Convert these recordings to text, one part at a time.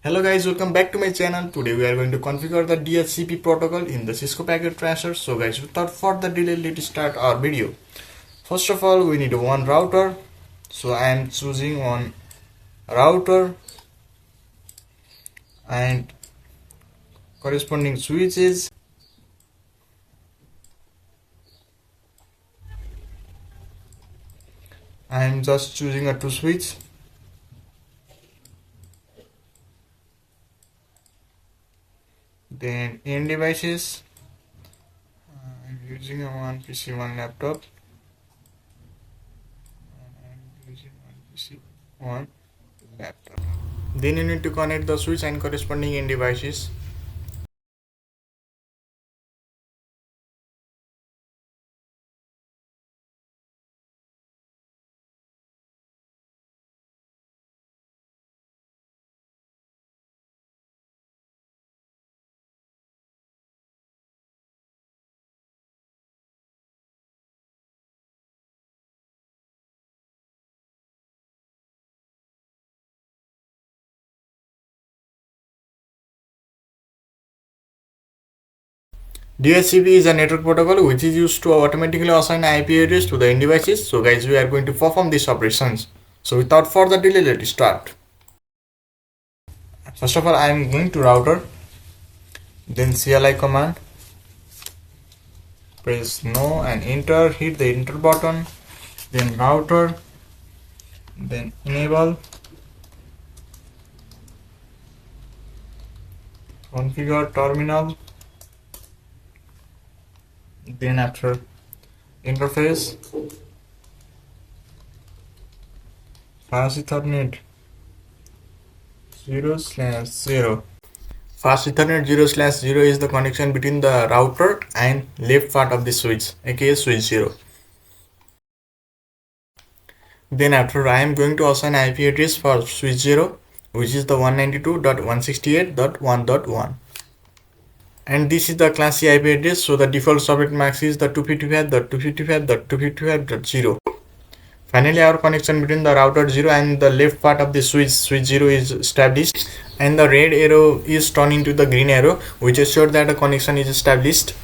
Hello guys, welcome back to my channel. Today we are going to configure the DHCP protocol in the Cisco Packet Tracer. So guys, without further delay, let's start our video. First of all, we need one router. So I am choosing one router and corresponding switches. I am just choosing a two switch. Then in devices, I'm using a one PC, one laptop. I'm using one PC, one laptop. Then you need to connect the switch and corresponding in devices. DHCP is a network protocol which is used to automatically assign IP address to the end devices. So guys, we are going to perform these operations. So without further delay, let's start. First of all, I am going to router, then CLI command, press no and enter, hit the enter button, then router, then enable, configure terminal, then after interface, fast Ethernet 0/0. Fast Ethernet 0/0 is the connection between the router and left part of the switch, aka switch 0. Then after, I am going to assign IP address for switch 0, which is the 192.168.1.1. And this is the class C IP address, so the default subnet max is the 255.255.255.0. Finally, our connection between the router 0 and the left part of the switch 0 is established, and the red arrow is turned into the green arrow, which assures that a connection is established.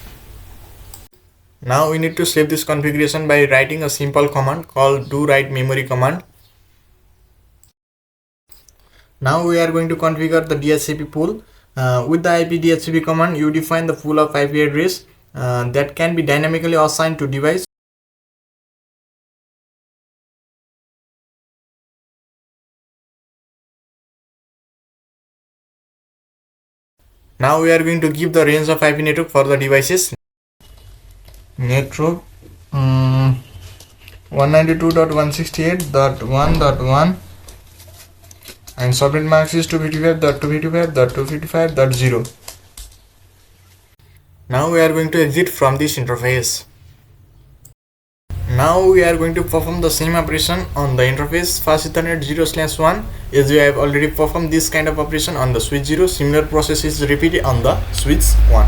Now we need to save this configuration by writing a simple command called do write memory command. Now we are going to configure the DHCP pool. With the IP DHCP command, you define the pool of IP address that can be dynamically assigned to device. Now we are going to give the range of IP network for the devices. Network 192.168.1.1 and subnet max is 255.255.255.0. Now we are going to exit from this interface. Now we are going to perform the same operation on the interface fast Ethernet 0/1, as we have already performed this kind of operation on the switch 0. Similar process is repeated on the switch 1.